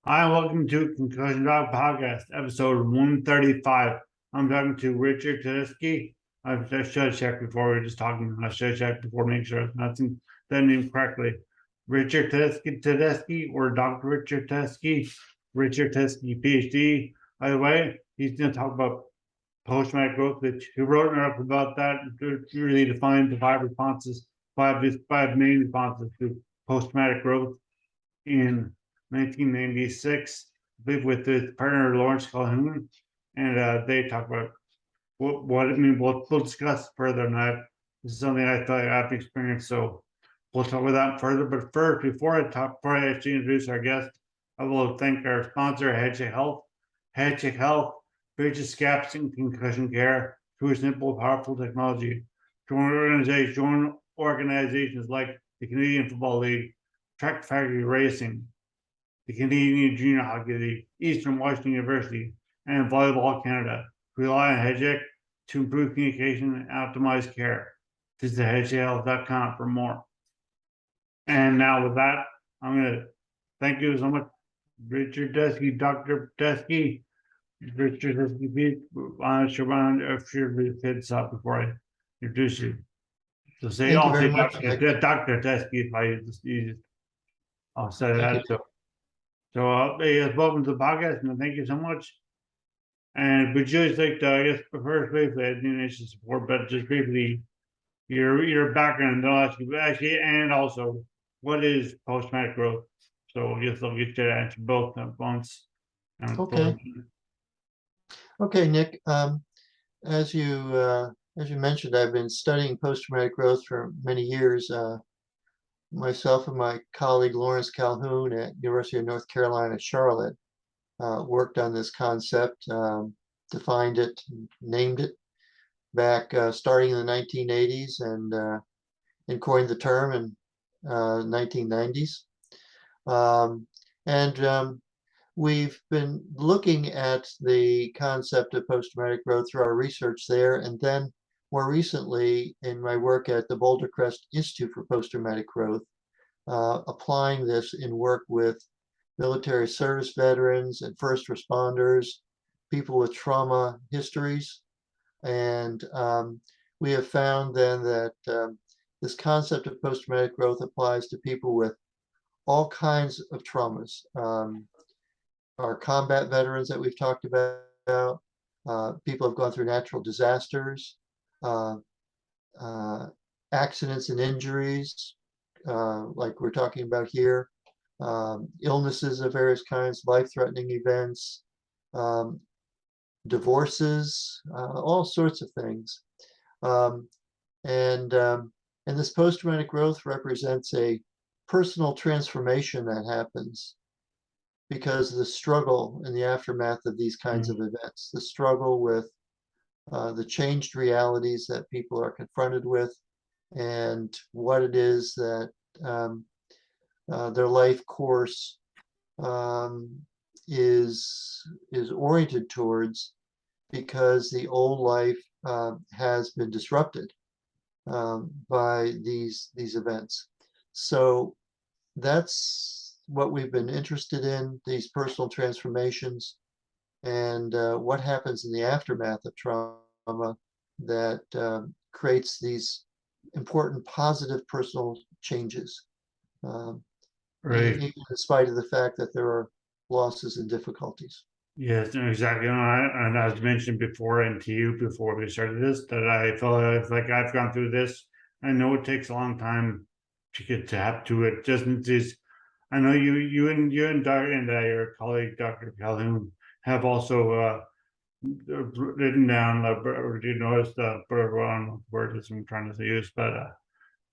Hi, welcome to Concussion Dog Podcast, episode 135. I'm talking to Richard Tedeschi. I should check before we were just talking. I should check before making sure I'm not saying that name correctly. Richard Tedeschi or Dr. Richard Tedeschi. Richard Tedeschi, PhD. By the way, he's going to talk about post-traumatic growth, which he wrote an article about that to really define the five main responses to post-traumatic growth in 1996, I believe, with his partner Lawrence Calhoun, and they talk about what it means. We'll discuss further, and this is something I thought I've experienced, so we'll talk about that further. But first, before I actually introduce our guest, I will thank our sponsor, Hedgehog Health. Hedgehog Health bridges gaps in concussion care through simple, powerful technology. Join organizations like the Canadian Football League, Track Factory Racing, the Canadian Junior Hockey League, Eastern Washington University, and Volleyball Canada rely on Hedgehog to improve communication and optimize care. Visit hedgehoghealth.com for more. And now with that, I'm going to thank you so much, Richard Tedeschi, Dr. Tedeschi. Richard Tedeschi, I'm sure we could stop before I introduce you. So Thank you very much, Dr. Tedeschi if I just I'll say Thank that. So yes, welcome to the podcast, and thank you so much. And would you just like to, I guess, first briefly, I didn't mention support, but just briefly, your background, they'll ask you actually, and also, what is post-traumatic growth? So I guess I'll get you to answer both at once. Okay, Nick. As you mentioned, I've been studying post-traumatic growth for many years. Myself and my colleague Lawrence Calhoun at University of North Carolina, Charlotte, worked on this concept, defined it, named it back starting in the 1980s, and coined the term in 1990s. We've been looking at the concept of post-traumatic growth through our research there, and then more recently in my work at the Boulder Crest Institute for Post-Traumatic Growth, applying this in work with military service veterans and first responders, people with trauma histories. And we have found then that this concept of post-traumatic growth applies to people with all kinds of traumas. Our combat veterans that we've talked about, people have gone through natural disasters, accidents and injuries, like we're talking about here, illnesses of various kinds, life-threatening events, divorces, all sorts of things. And this post-traumatic growth represents a personal transformation that happens because of the struggle in the aftermath of these kinds of events, the struggle with the changed realities that people are confronted with, and what it is that their life course is oriented towards, because the old life has been disrupted by these events. So that's what we've been interested in, these personal transformations, and what happens in the aftermath of trauma that creates these important positive personal changes, Right. even in spite of the fact that there are losses and difficulties. Yes, no, exactly. And as mentioned before, and to you before we started this, that I feel like I've gone through this. I know it takes a long time to get to it. Just I know you and your colleague Dr. Calhoun have also written down, or do you notice the word I'm trying to use, but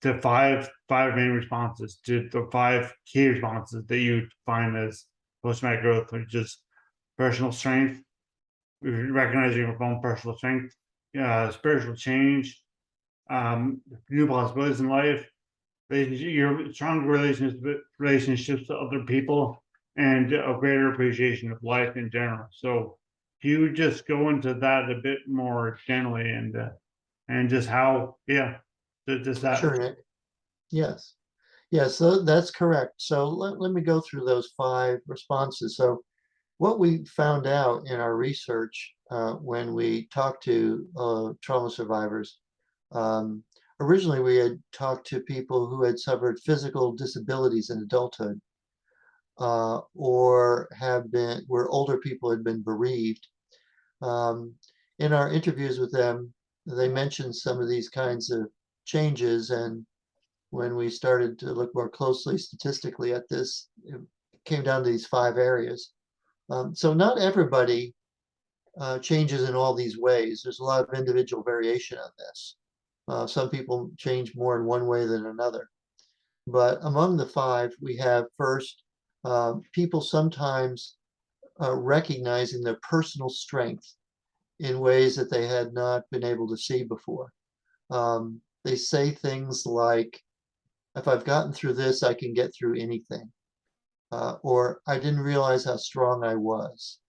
the five main responses to the five key responses that you find as post-traumatic growth, which is personal strength, recognizing your own personal strength, spiritual change, new possibilities in life, your strong relationships to other people, and a greater appreciation of life in general. So, if you just go into that a bit more generally, and just how, just that. Sure, Nick. Yes. Yes, so that's correct. So let me go through those 5 responses. So what we found out in our research when we talked to trauma survivors, um, originally we had talked to people who had suffered physical disabilities in adulthood or have been where older people had been bereaved. Um, in our interviews with them, they mentioned some of these kinds of changes, and when we started to look more closely statistically at this, it came down to these 5 areas. So not everybody changes in all these ways. There's a lot of individual variation on this. Some people change more in one way than another. But among the 5, we have first, people sometimes recognizing their personal strength in ways that they had not been able to see before. They say things like, if I've gotten through this, I can get through anything. Or I didn't realize how strong I was.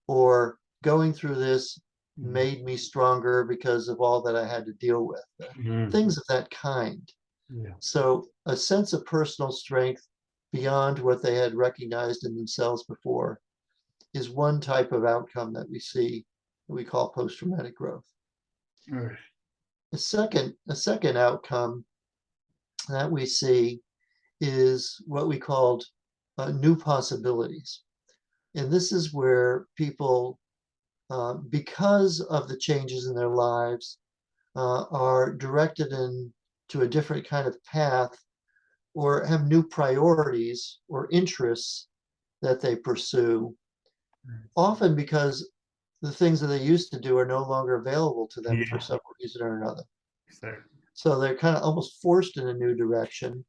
Or going through this made me stronger because of all that I had to deal with. Mhm. Things of that kind. Yeah. So a sense of personal strength beyond what they had recognized in themselves before is one type of outcome that we see that we call post-traumatic growth. Right. A second outcome that we see is what we called new possibilities. And this is where people, because of the changes in their lives, are directed into a different kind of path or have new priorities or interests that they pursue, often because the things that they used to do are no longer available to them for Yeah. some reason or another. Exactly. So they're kind of almost forced in a new direction.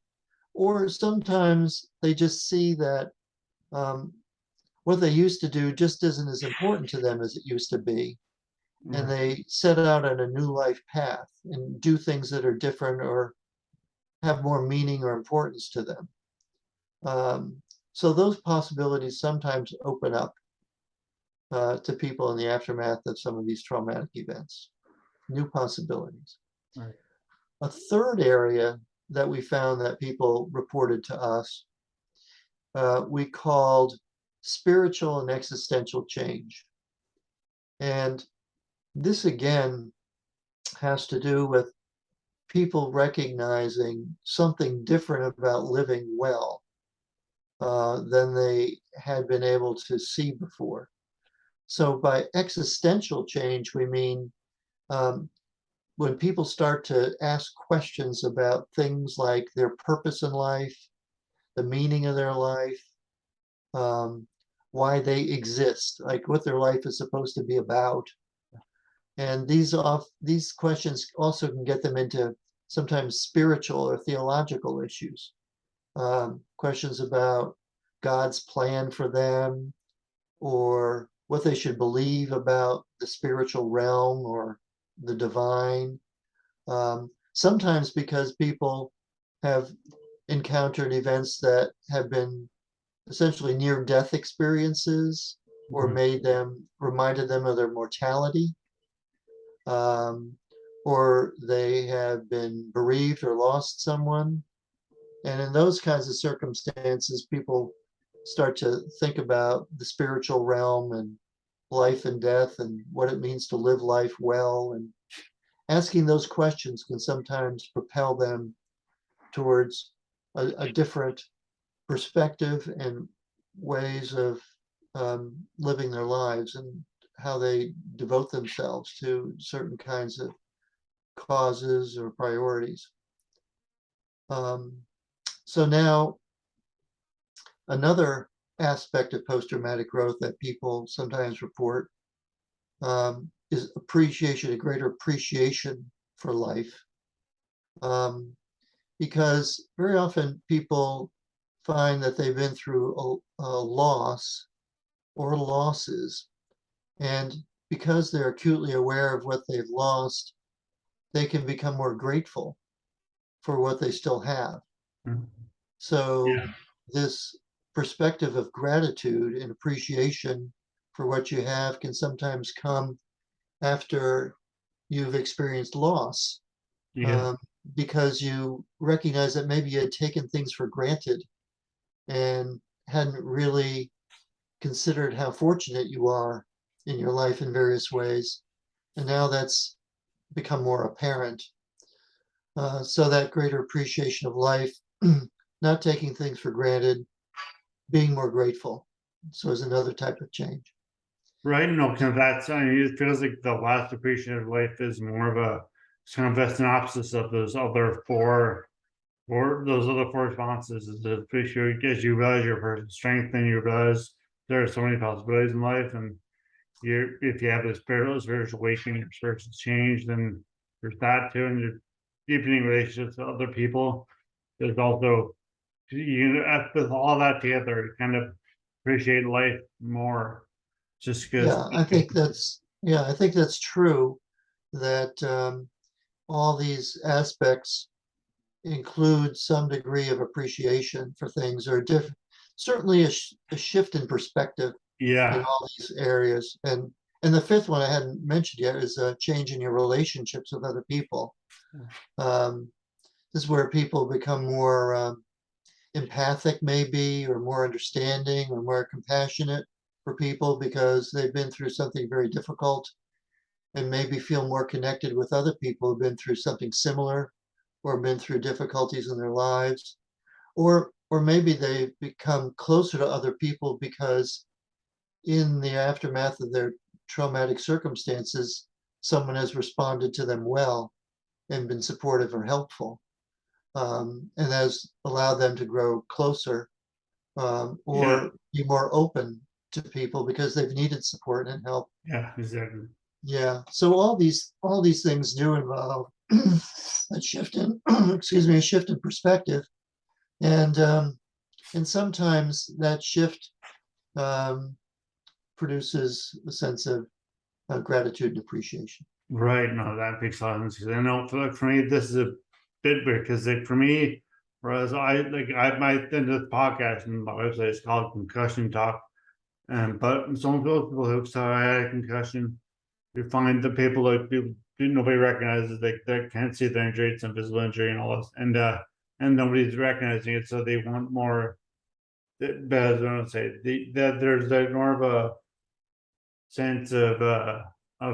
Or sometimes they just see that um, what they used to do just isn't as important to them as it used to be. And Right. they set out on a new life path and do things that are different or have more meaning or importance to them. Um, so those possibilities sometimes open up to people in the aftermath of some of these traumatic events, new possibilities. Right. A third area that we found that people reported to us, we called spiritual and existential change. And this again has to do with people recognizing something different about living well than they had been able to see before. So by existential change, we mean um, when people start to ask questions about things like their purpose in life, the meaning of their life, um, why they exist, like what their life is supposed to be about. And these questions also can get them into sometimes spiritual or theological issues, questions about God's plan for them, or what they should believe about the spiritual realm or the divine. Sometimes because people have encountered events that have been essentially near death experiences or Mhm. reminded them of their mortality, um, or they have been bereaved or lost someone. And in those kinds of circumstances, people start to think about the spiritual realm and life and death and what it means to live life well. And asking those questions can sometimes propel them towards a different perspective and ways of living their lives and how they devote themselves to certain kinds of causes or priorities. Um, so now another aspect of post-traumatic growth that people sometimes report is appreciation, a greater appreciation for life. Because very often people find that they've been through a loss or losses, and because they're acutely aware of what they've lost, they can become more grateful for what they still have. Mhm. So Yeah. this perspective of gratitude and appreciation for what you have can sometimes come after you've experienced loss. Yeah. Um, because you recognize that maybe you had taken things for granted and hadn't really considered how fortunate you are in your life in various ways. And now that's become more apparent. So that greater appreciation of life, not taking things for granted, being more grateful. So is another type of change. Right? No, because that's, I mean, it feels like the last appreciative life is more of a it's kind of a synopsis of those other four responses is to appreciate as you realize your personal strength and you realize there are so many possibilities in life. And you if you have this spiritual awakening, your spiritual change, then there's that too. And you're deepening relationships with other people. There's also with all that together, you kind of appreciate life more just because I think that's true that all these aspects include some degree of appreciation for things or different, certainly a shift in perspective in yeah, all these areas. And the fifth one I hadn't mentioned yet is a change in your relationships with other people. Um, this is where people become more empathic, maybe, or more understanding, or more compassionate for people because they've been through something very difficult and maybe feel more connected with other people who've been through something similar or been through difficulties in their lives. Or maybe they've become closer to other people because in the aftermath of their traumatic circumstances, someone has responded to them well and been supportive or helpful, and has allowed them to grow closer, yeah, or be more open to people because they've needed support and help. yeah, exactly. Yeah. So all these things do involve a shift in excuse me, a shift in perspective. And and sometimes that shift um, produces a sense of gratitude and appreciation. Right. No, that makes a lot of sense. 'Cause I know for me, this is a bit weird because like for me, whereas I might end this podcast and my website is called Concussion Talk. And but some of those people who saw I had a concussion, you find the people like people nobody recognizes they can't see their injury, it's invisible injury and all this. And nobody's recognizing it, so they want more but as I don't say that there's like more of a sense of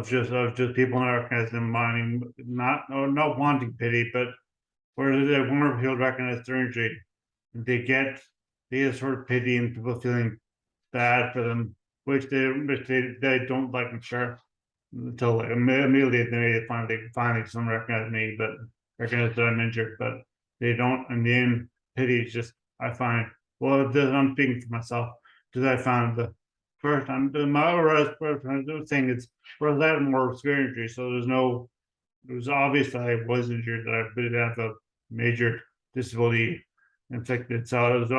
just people not recognizing them wanting not wanting pity, but where they want people to recognize their injury. They get they get sort of pity and people feeling bad for them, which they don't like and share until like, immediately they finally someone recognize me, but recognize that I'm injured, but they don't. And the end pity is just I find well, I'm speaking for myself because I found the first time the my first thing is whereas I had more severe injury, so there's no it was obvious that I was injured, that I did have a major disability inflicted. So it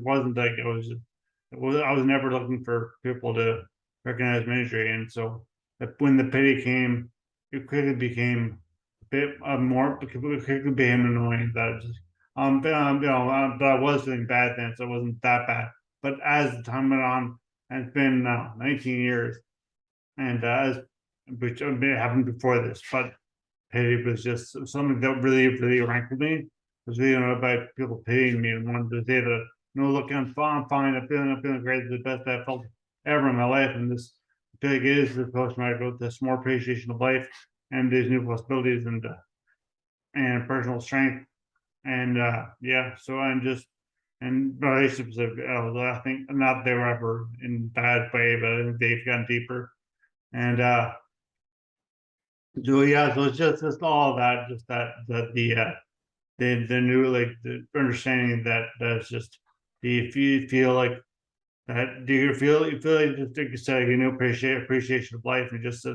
wasn't like I was never looking for people to recognize my injury. And so when the pity came, it quickly became a bit more, it quickly became annoying that it just, but I was feeling bad then, so it wasn't that bad. But as the time went on, and it's been 19 years, and as which happened before this, but pity was just something that really rankled me. Was really about people pitying me and wanted to say that, no, look, I'm fine. I'm feeling great. It's the best I've felt ever in my life. And this I feel like it is the post-traumatic growth, this more appreciation of life and these new possibilities and personal strength. And yeah, so I'm just and relationships I think not they were ever in bad way, but I think they've gotten deeper. And so yeah, so it's just all of that, just that the new like the understanding that that's just do you feel like that you feel like just like you said you know appreciation of life and just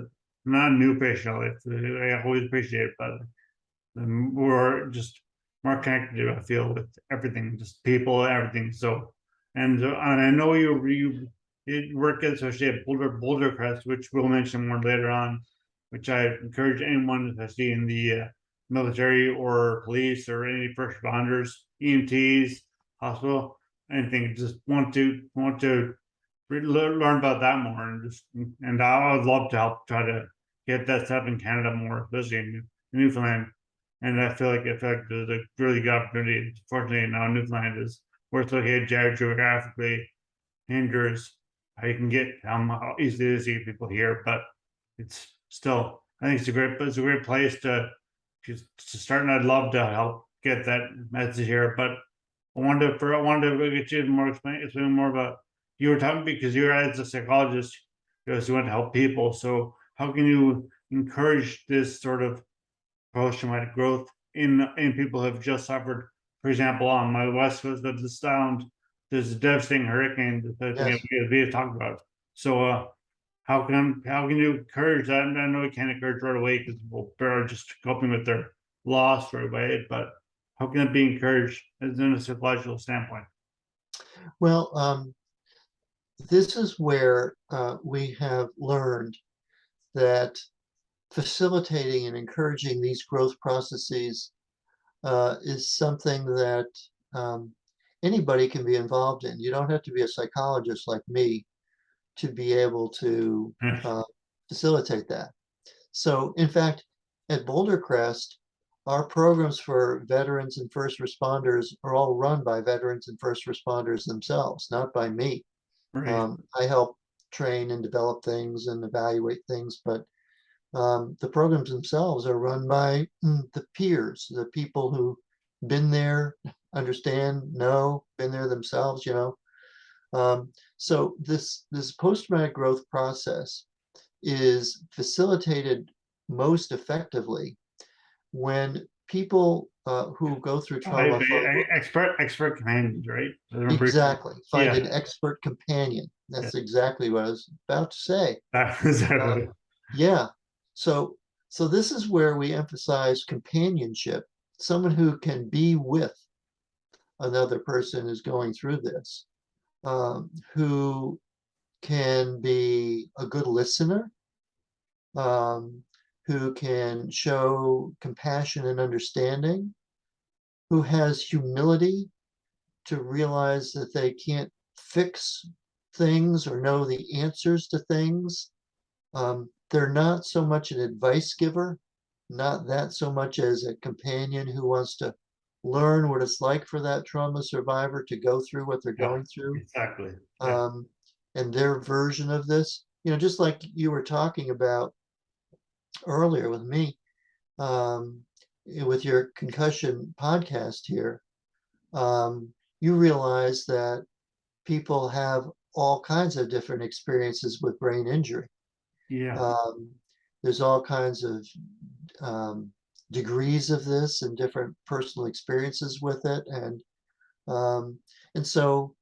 not a new appreciation of life I always appreciate it but the more just more connected I feel with everything just people everything so and I know you work at associate Boulder Crest which we'll mention more later on which I encourage anyone especially in the military or police or any first responders, EMTs, hospital, anything. Just want to learn about that more and just and I would love to help try to get that stuff in Canada more, especially in Newfoundland. And I feel like there's a really good opportunity. Fortunately, now Newfoundland is worth looking at geographically, hinders how you can get how easy it is to get people here, but it's still I think it's a great place to start, and I'd love to help get that message here. But I wanted to get you more explain more about you were talking because you're as a psychologist, you want to help people. So how can you encourage this sort of post-traumatic growth in people who have just suffered? For example, on my west coast of the sound, there's a devastating hurricane that I think Yes. we have talked about. So how can you encourage that? And I know you can't encourage right away because people are just coping with their loss right away, but how can it be encouraged as in a psychological standpoint? Well, this is where we have learned that facilitating and encouraging these growth processes is something that anybody can be involved in. You don't have to be a psychologist like me to be able to uh, facilitate that. So, in fact, at Boulder Crest, our programs for veterans and first responders are all run by veterans and first responders themselves, not by me. Right. I help train and develop things and evaluate things, but the programs themselves are run by the peers, the people who been there, understand, know, been there themselves, you know. So this post-traumatic growth process is facilitated most effectively when people who go through trauma Expert companions, right? I remember. exactly find Yeah, an expert companion. yeah, That's exactly what I was about to say. exactly. Um, yeah. So so this is where we emphasize companionship, someone who can be with another person who's going through this, who can be a good listener, um, who can show compassion and understanding, who has humility to realize that they can't fix things or know the answers to things. They're not so much an advice giver, not that so much as a companion who wants to learn what it's like for that trauma survivor to go through what they're Yeah, going through, exactly. Yeah, um, and their version of this. You know, just like you were talking about earlier with me, um, with your concussion podcast here, you realize that people have all kinds of different experiences with brain injury. yeah, Um, there's all kinds of um, degrees of this and different personal experiences with it, um, and so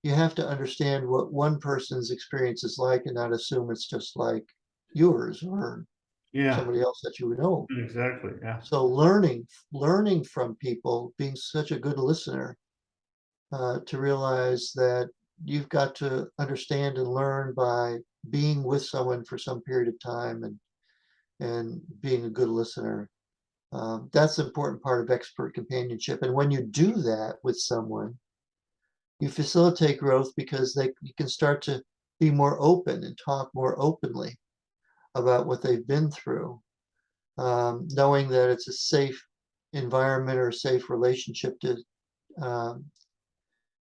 you have to understand what one person's experience is like, and not assume it's just like yours or yeah, somebody else that you know. exactly. Yeah, So learning from people, being such a good listener, to realize that you've got to understand and learn by being with someone for some period of time and being a good listener. That's an important part of expert companionship. And when you do that with someone, you facilitate growth because you can start to be more open and talk more openly about what they've been through, knowing that it's a safe environment or a safe relationship um,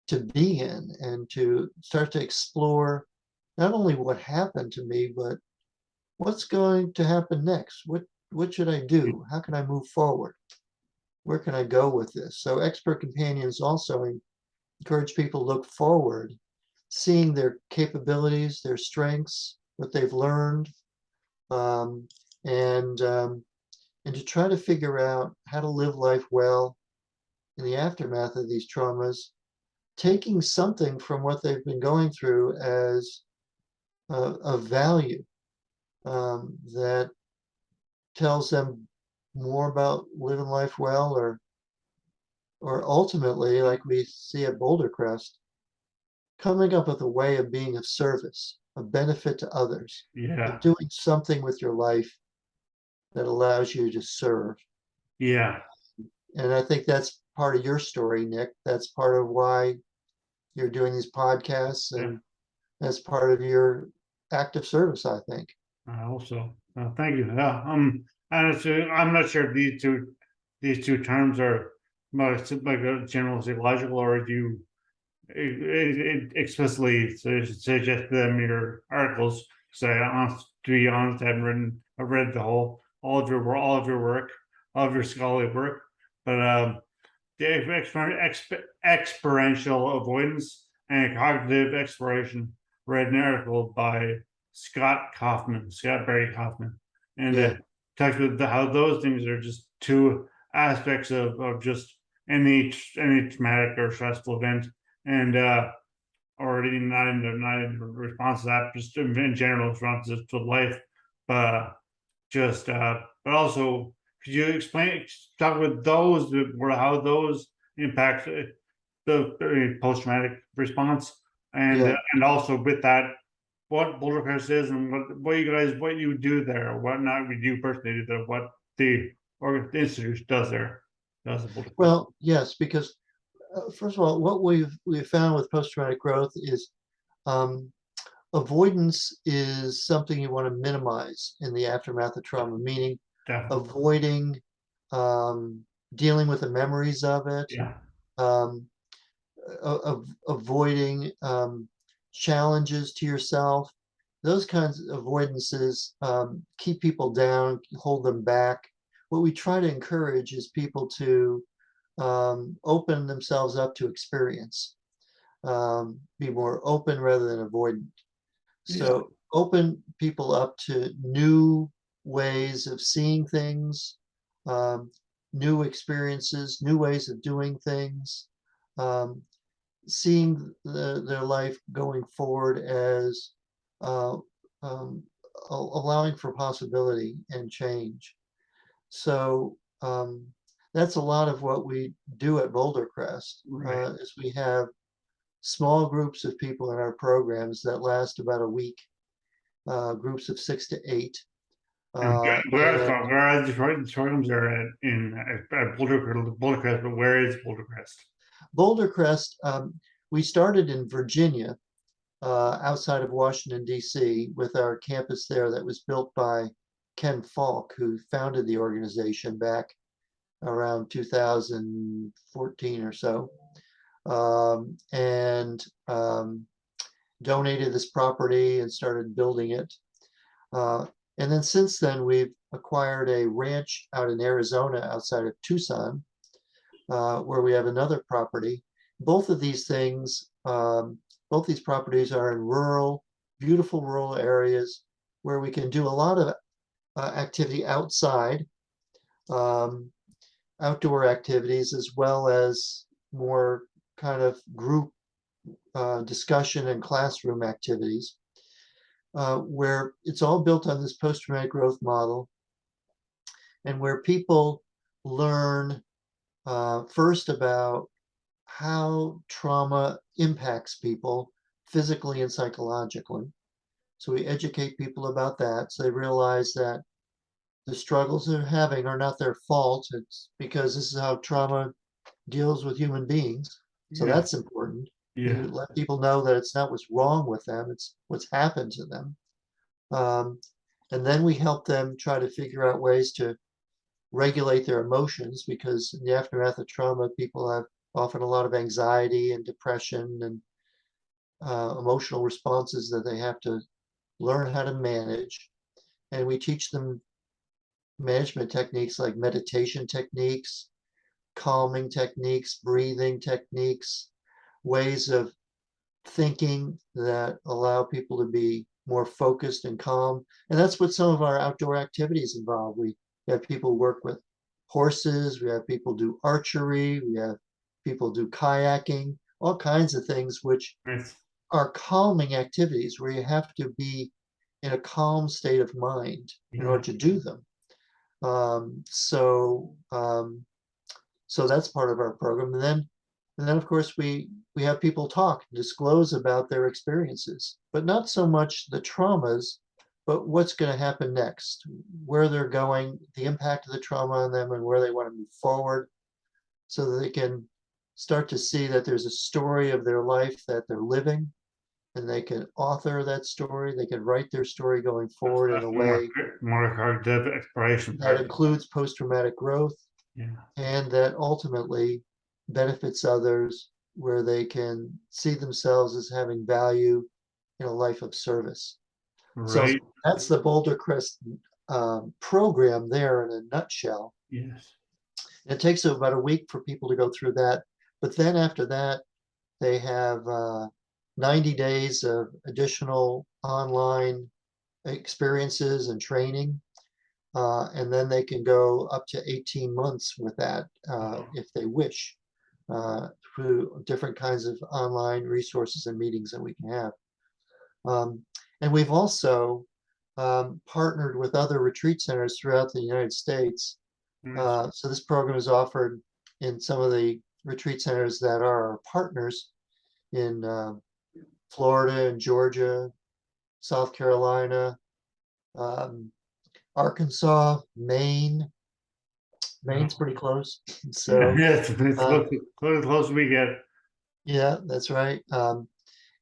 to be in and to start to explore not only what happened to me, but what's going to happen next. What should I do? How can I move forward? Where can I go with this? So expert companions also encourage people to look forward, seeing their capabilities, their strengths, what they've learned, um, and um, and to try to figure out how to live life well in the aftermath of these traumas, taking something from what they've been going through as a value that tells them more about living life well, or ultimately, like we see at Boulder Crest, coming up with a way of being of service, of benefit to others, of yeah, doing something with your life that allows you to serve. yeah, And I think that's part of your story, Nick. That's part of why you're doing these podcasts, yeah. and that's part of your active service, I think. I hope so. Thank you. Yeah. And I'm not sure if these two these two terms are like a general psychological, or do you explicitly suggest them in your articles? So, to be honest, I've read the whole all of your work, all of your scholarly work, but the experiential avoidance and cognitive exploration. Read an article by Scott Barry Kaufman, and Yeah, talks about how those things are just two aspects of just any traumatic or stressful event, and or even not in response to that, just in general responses to life, but just but also could you explain talk about those or how those impact the post-traumatic response, yeah. and also with that what Boulder Crest is, and what you do there, what not you personally do there, what the institute does there, does at Boulder Crest. Well, yes, because first of all, what we've found with post-traumatic growth is um, avoidance is something you want to minimize in the aftermath of trauma, meaning Definitely. avoiding dealing with the memories of it, Yeah. um, avoiding challenges to yourself. Those kinds of avoidances keep people down, hold them back. What we try to encourage is people to open themselves up to experience, be more open rather than avoidant. Yeah. So open people up to new ways of seeing things, um, new experiences, new ways of doing things, um, seeing their life going forward as uh, um, allowing for possibility and change. So that's a lot of what we do at Boulder Crest, Right. is we have small groups of people in our programs that last about a week, groups of 6 to 8. And And where are the showrooms are at Boulder Crest, but where is Boulder Crest? Boulder Crest, we started in Virginia, outside of Washington, D.C., with our campus there that was built by Ken Falk, who founded the organization back around 2014 or so, and donated this property and started building it. Uh, and then since then, we've acquired a ranch out in Arizona outside of Tucson, where we have another property. Both of these things, both these properties are in rural, beautiful rural areas where we can do a lot of activity outside, um, outdoor activities, as well as more kind of group discussion and classroom activities, where it's all built on this post-traumatic growth model, and where people learn first about how trauma impacts people physically and psychologically. So we educate people about that so they realize that the struggles they're having are not their fault. It's because this is how trauma deals with human beings. So Yeah. that's important. Yeah. You let people know that it's not what's wrong with them, it's what's happened to them. Um, and then we help them try to figure out ways to regulate their emotions, because in the aftermath of trauma, people have often a lot of anxiety and depression and emotional responses that they have to learn how to manage. And we teach them management techniques like meditation techniques, calming techniques, breathing techniques, ways of thinking that allow people to be more focused and calm. And that's what some of our outdoor activities involve. We have people work with horses, we have people do archery, we have people do kayaking, all kinds of things which Nice. are calming activities where you have to be in a calm state of mind in Yeah. order to do them. Um, so um, so that's part of our program. And then of course we have people talk, disclose about their experiences, but not so much the traumas, but what's going to happen next, where they're going, the impact of the trauma on them, and where they want to move forward, so that they can start to see that there's a story of their life that they're living, and they can author that story. They can write their story going forward in That's a more way more cognitive exploration that part. includes post-traumatic growth. Yeah. and that ultimately benefits others, where they can see themselves as having value in a life of service. So Right. that's the Boulder Crest program there in a nutshell. Yes. It takes about a week for people to go through that. But then after that, they have 90 days of additional online experiences and training. And then they can go up to 18 months with that if they wish, through different kinds of online resources and meetings that we can have. And we've also partnered with other retreat centers throughout the United States. Nice. So this program is offered in some of the retreat centers that are our partners in Florida and Georgia, South Carolina, um, Arkansas, Maine. Maine's pretty close. So Yes, it's uh, close we get. yeah, that's right.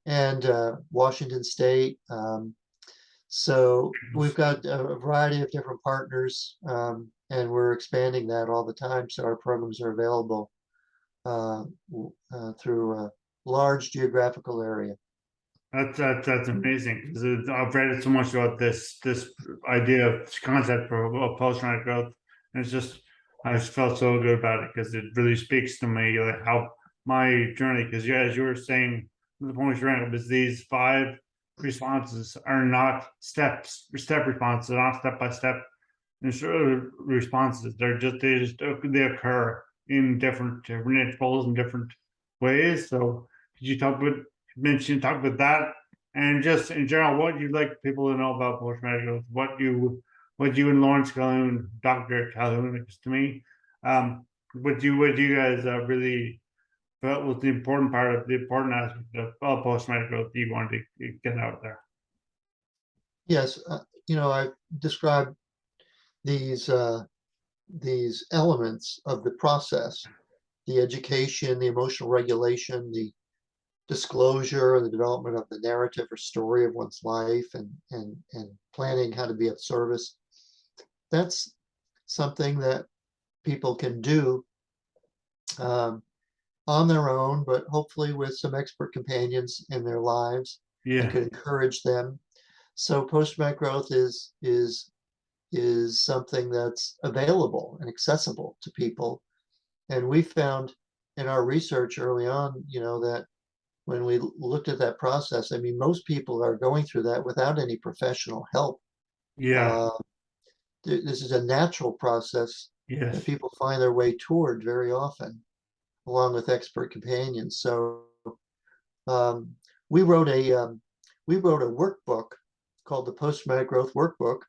And Washington State. So we've got a variety of different partners, and we're expanding that all the time. So our programs are available through a large geographical area. That's amazing because I've read so much about this idea of this concept of post-traumatic growth, and it's just I just felt so good about it because it really speaks to me like how my journey. Because as you were saying, the point you're in is these 5 responses are not step responses, they're not step by step responses. They occur in different intervals and different ways. So could you talk about that and just in general, what you'd like people to know about post-traumatic growth, what you and Lawrence Calhoun, Dr. Calhoun, because to me, what you guys really felt was the important aspect of post-traumatic growth that you wanted to get out there. Yes, I've described these elements of the process: the education, the emotional regulation, the disclosure, and the development of the narrative or story of one's life, and planning how to be of service. That's something that people can do um, on their own, but hopefully with some expert companions in their lives, and Yeah, could encourage them. So post-traumatic growth is something that's available and accessible to people. And we found in our research early on, that when we looked at that process, I mean, most people are going through that without any professional help. yeah, Uh, this is a natural process that yes, people find their way toward very often, along with expert companions. So um, we wrote we wrote a workbook called the Post Traumatic Growth Workbook.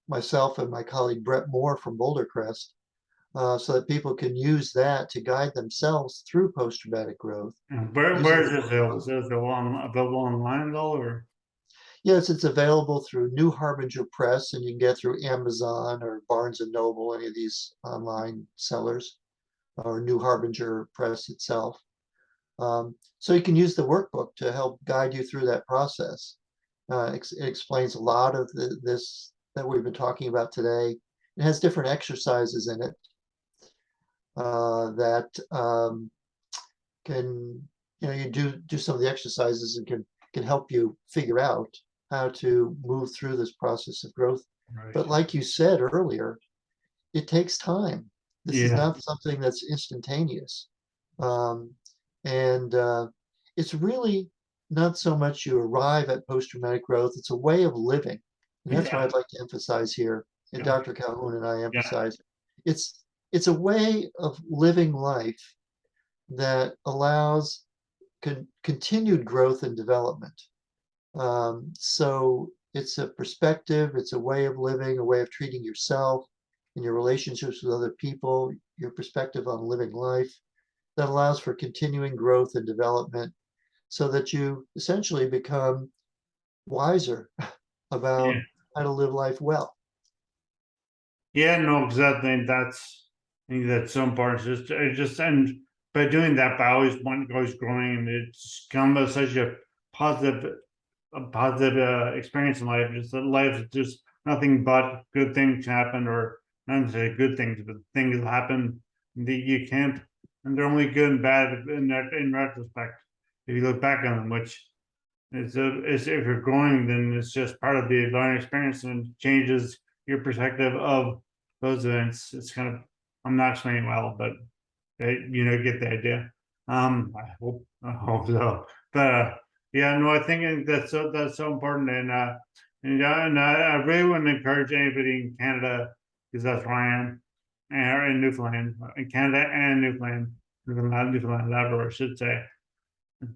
Myself and my colleague Brett Moore from Boulder Crest, so that people can use that to guide themselves through post-traumatic growth and using where is the this available? workbook. Is this available online though, or Yes, it's available through New Harbinger Press, and you can get through Amazon or Barnes and Noble, any of these online sellers, or New Harbinger Press itself. So you can use the workbook to help guide you through that process. It explains a lot of this that we've been talking about today. It has different exercises in it that can, you do some of the exercises and can help you figure out how to move through this process of growth. right? But like you said earlier, it takes time. This is Yeah, not something that's instantaneous. Um, and it's really not so much you arrive at post-traumatic growth, it's a way of living. And that's what yeah, I'd like to emphasize here, and yeah, Dr. Calhoun and I yeah, emphasize. It's a way of living life that allows continued growth and development. So it's a perspective, it's a way of living, a way of treating yourself and your relationships with other people, your perspective on living life that allows for continuing growth and development so that you essentially become wiser yeah. about how to live life well. Yeah, no, because I think that's so important. And by doing that, by always growing, and it's come as such positive, a positive experience in life. Just that life is just nothing but good things happen, or not necessarily good things, but things that happen that you can't, and they're only good and bad in retrospect. If you look back on them, which is if you're growing, then it's just part of the learning experience and changes your perspective of those events. It's kind of, I'm not explaining well, but get the idea. I hope so. But yeah, no, I think that's so important, and yeah, and I really wouldn't encourage anybody in Canada, because that's where I am, or in Newfoundland, in Canada and Newfoundland, Labrador, I should say,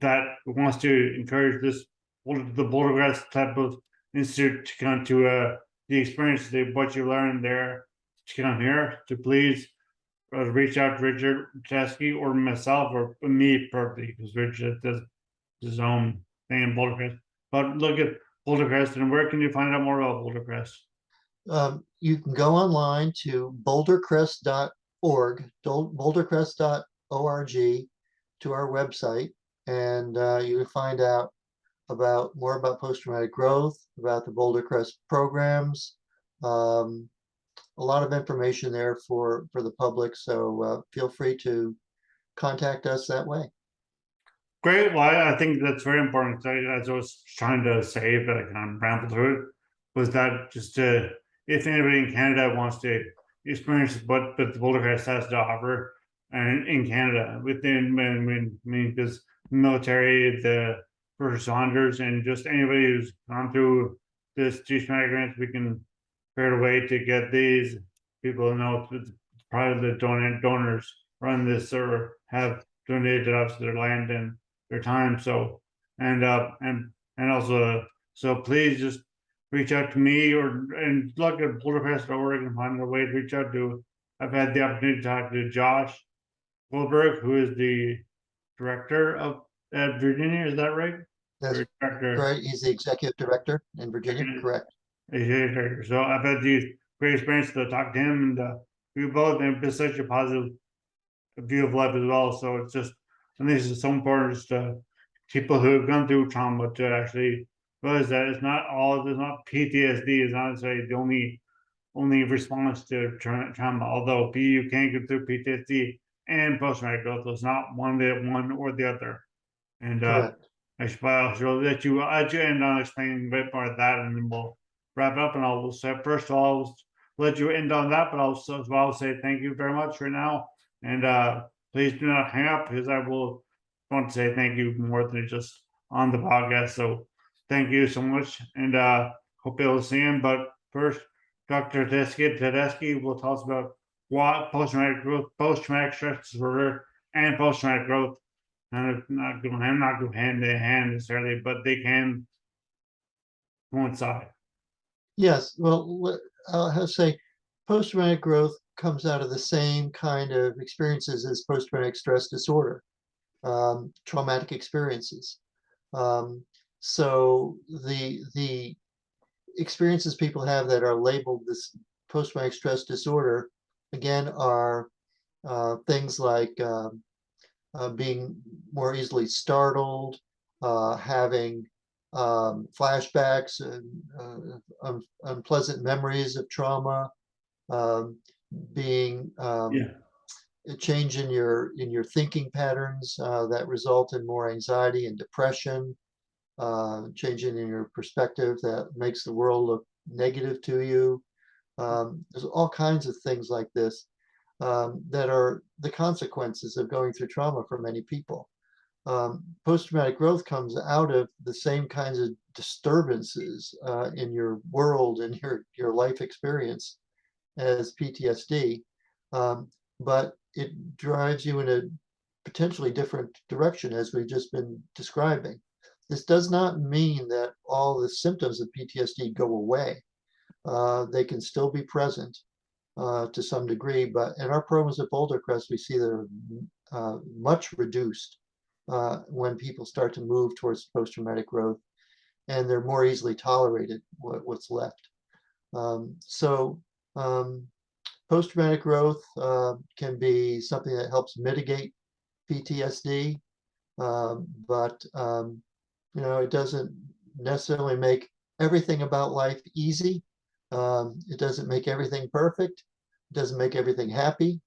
that wants to encourage the Boulder type of institute to come to the experience, what you learned there, to come here, to please reach out to Richard Tedeschi or myself or me personally, because Richard does his own thing in Boulder. But look at Boulder, and where can you find out more about Boulder? You can go online to bouldercrest.org, bouldercrest.org, to our website, and you can find out more about post-traumatic growth, about the Boulder Crest programs, um, a lot of information there for the public. So feel free to contact us that way. Great. Well, I think that's very important. As I was trying to say, but I kind of rambled through it, was that just if anybody in Canada wants to experience what the Boulder Crest has to offer, and in Canada, because military, the first responders, and just anybody who's gone through this traumatic grants, we can figure a way to get these people to know probably the donors run this or have donated us their land and their time. So, and also, so please just reach out to me and look at BoulderCrest.org and find a way to reach out to. I've had the opportunity to talk to Josh Goldberg, who is the director of at Virginia. Is that right? That's Director. right. He's the executive director in Virginia. Correct. Director. So I've had the great experience to talk to him, and we both have been such a positive view of life as well. So it's just, and this is so important, just to people who have gone through trauma to actually realize that there's not PTSD is not necessarily the only response to trauma. Although you can get through PTSD and post-traumatic growth, it's not one or the other. And Correct. I should let you end on explaining a bit more of that, and then we'll wrap it up. And I'll say first of all, I'll let you end on that, but I'll say thank you very much for now. And please do not hang up, because I will want to say thank you more than just on the podcast. So thank you so much, and hope you'll see him. But first, Dr. Tedeschi will tell us about what post-traumatic growth, post-traumatic stress disorder, and post-traumatic growth kind of not go hand in hand necessarily, but they can coincide. Yes. Well, I'll have to say post-traumatic growth comes out of the same kind of experiences as post-traumatic stress disorder, traumatic experiences. So the experiences people have that are labeled this post-traumatic stress disorder, again, are things like being more easily startled, having flashbacks and unpleasant memories of trauma, being Yeah. a change in your thinking patterns that result in more anxiety and depression, changing in your perspective that makes the world look negative to you. There's all kinds of things like this that are the consequences of going through trauma for many people. Post-traumatic growth comes out of the same kinds of disturbances in your world and your life experience as PTSD, but it drives you in a potentially different direction, as we've just been describing. This does not mean that all the symptoms of PTSD go away. They can still be present to some degree, but in our programs at Boulder Crest, we see they're much reduced when people start to move towards post-traumatic growth, and they're more easily tolerated what's left. So post-traumatic growth can be something that helps mitigate PTSD, but it doesn't necessarily make everything about life easy. It doesn't make everything perfect, doesn't make everything happy,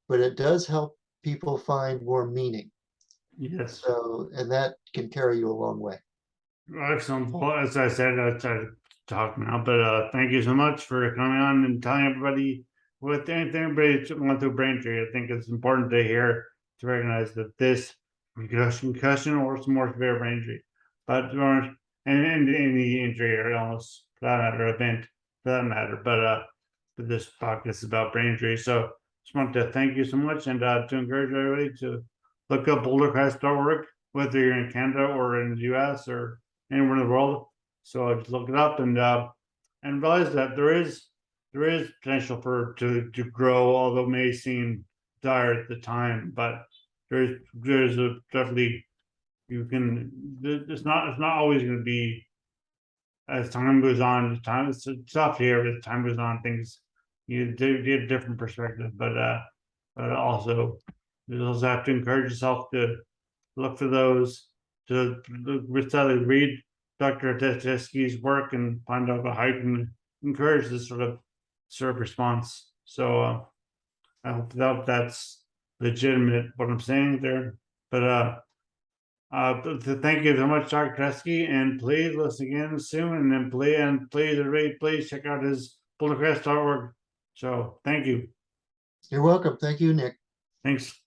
but it does help people find more meaning. Yes. So, and that can carry you a long way. Excellent. Well, as I said, I try to talk now, but thank you so much for coming on and telling everybody what anything everybody went through Braintree. I think it's important to hear to recognize that this concussion or some more severe brain injury, but and any injury or illness for that matter, event for that matter. But this podcast is about brain injury, so just want to thank you so much and to encourage everybody to look up bouldercrest.org, whether you're in Canada or in the US or anywhere in the world. So just look it up and realize that there is potential for to grow, although it may seem dire at the time. But there's a definitely you can. It's not always going to be as time goes on. It's tough here. As time goes on, things you get a different perspective. But also you also have to encourage yourself to look for those to read Dr. Tedeschi's work and find out how you can encourage this sort of response. So I hope that's legitimate what I'm saying there. But thank you so much, Dr. Tedeschi, and please listen again soon. And then please, everybody, please check out his bouldercrest.org. So thank you. You're welcome. Thank you, Nick. Thanks.